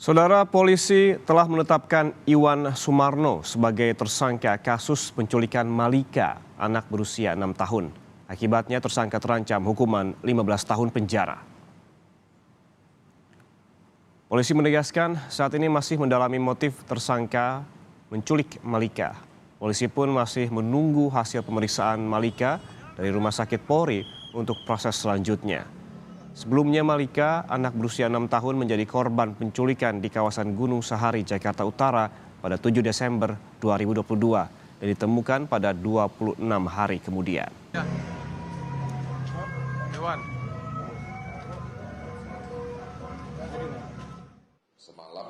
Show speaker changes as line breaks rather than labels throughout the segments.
Saudara, polisi telah menetapkan Iwan Sumarno sebagai tersangka kasus penculikan Malika, anak berusia 6 tahun. Akibatnya tersangka terancam hukuman 15 tahun penjara. Polisi menegaskan saat ini masih mendalami motif tersangka menculik Malika. Polisi pun masih menunggu hasil pemeriksaan Malika dari Rumah Sakit Polri untuk proses selanjutnya. Sebelumnya Malika, anak berusia 6 tahun menjadi korban penculikan di kawasan Gunung Sahari, Jakarta Utara pada 7 Desember 2022 dan ditemukan pada 26 hari kemudian.
Semalam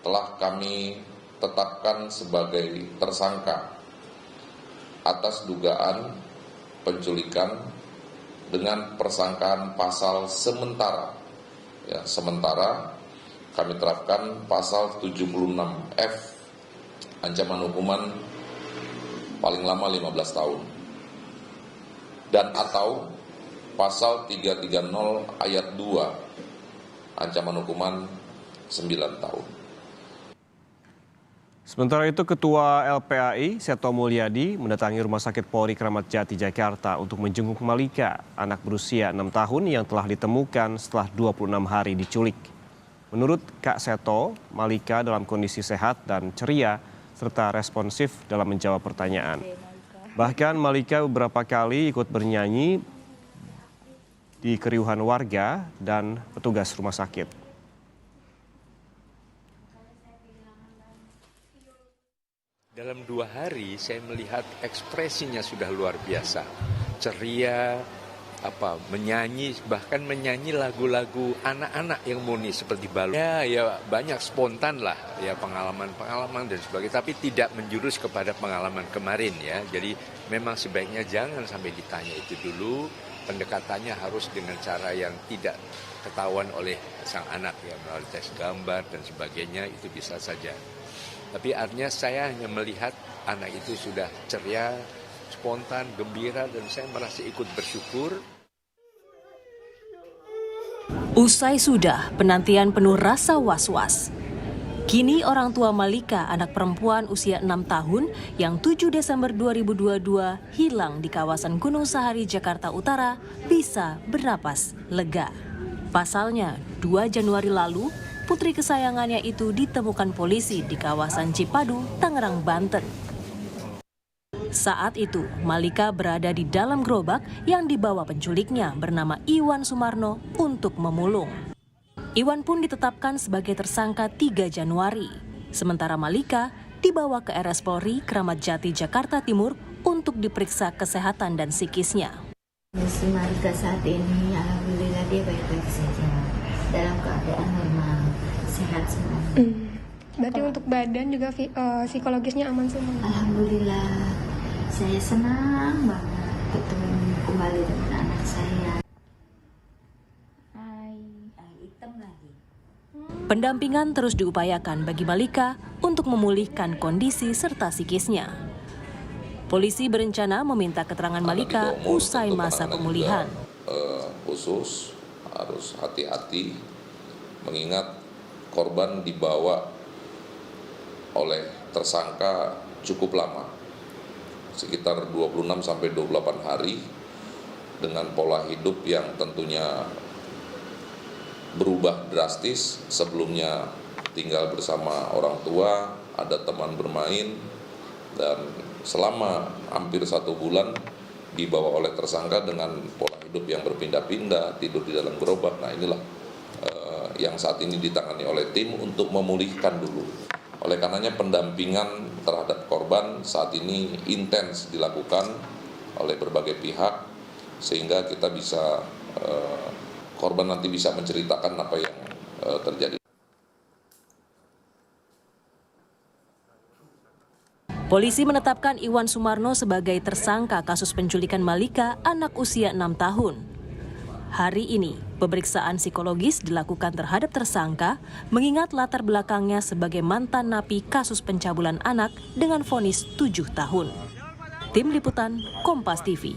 telah kami tetapkan sebagai tersangka atas dugaan penculikan dengan persangkaan pasal sementara. Sementara kami terapkan pasal 76F, ancaman hukuman paling lama 15 tahun. Dan atau pasal 330 ayat 2, ancaman hukuman 9 tahun.
Sementara itu, Ketua LPAI Seto Mulyadi mendatangi Rumah Sakit Polri Kramat Jati, Jakarta untuk menjenguk Malika, anak berusia 6 tahun yang telah ditemukan setelah 26 hari diculik. Menurut Kak Seto, Malika dalam kondisi sehat dan ceria serta responsif dalam menjawab pertanyaan. Bahkan Malika beberapa kali ikut bernyanyi di keriuhan warga dan petugas rumah sakit.
Dalam 2 hari saya melihat ekspresinya sudah luar biasa, ceria, menyanyi, bahkan menyanyi lagu-lagu anak-anak yang murni seperti balon. Ya banyak spontan lah, ya pengalaman-pengalaman dan sebagainya, tapi tidak menjurus kepada pengalaman kemarin ya. Jadi memang sebaiknya jangan sampai ditanya itu dulu, pendekatannya harus dengan cara yang tidak ketahuan oleh sang anak ya, melalui tes gambar dan sebagainya, itu bisa saja. Tapi artinya saya hanya melihat anak itu sudah ceria, spontan, gembira, dan saya merasa ikut bersyukur.
Usai sudah penantian penuh rasa was-was. Kini orang tua Malika, anak perempuan usia 6 tahun yang 7 Desember 2022 hilang di kawasan Gunung Sahari, Jakarta Utara, bisa bernapas lega. Pasalnya, 2 Januari lalu, putri kesayangannya itu ditemukan polisi di kawasan Cipadu, Tangerang, Banten. Saat itu, Malika berada di dalam gerobak yang dibawa penculiknya bernama Iwan Sumarno untuk memulung. Iwan pun ditetapkan sebagai tersangka 3 Januari. Sementara Malika dibawa ke RS Polri Kramat Jati, Jakarta Timur untuk diperiksa kesehatan dan psikisnya.
Si Malika saat ini, alhamdulillah dia baik-baik saja, dalam keadaan normal, sehat semua.
Berarti untuk badan juga psikologisnya aman semua?
Alhamdulillah, saya senang banget ketemu kembali dengan anak saya. Hitam lagi.
Pendampingan terus diupayakan bagi Malika untuk memulihkan kondisi serta psikisnya. Polisi berencana meminta keterangan Malika usai masa pemulihan.
Khusus harus hati-hati mengingat korban dibawa oleh tersangka cukup lama, sekitar 26 sampai 28 hari dengan pola hidup yang tentunya berubah drastis. Sebelumnya tinggal bersama orang tua, ada teman bermain, dan selama hampir 1 bulan dibawa oleh tersangka dengan pola hidup yang berpindah-pindah, tidur di dalam gerobak. Nah inilah yang saat ini ditangani oleh tim untuk memulihkan dulu. Oleh karenanya pendampingan terhadap korban saat ini intens dilakukan oleh berbagai pihak, sehingga kita bisa korban nanti bisa menceritakan apa yang terjadi.
Polisi menetapkan Iwan Sumarno sebagai tersangka kasus penculikan Malika, anak usia 6 tahun. Hari ini, pemeriksaan psikologis dilakukan terhadap tersangka mengingat latar belakangnya sebagai mantan napi kasus pencabulan anak dengan vonis 7 tahun. Tim Liputan Kompas TV.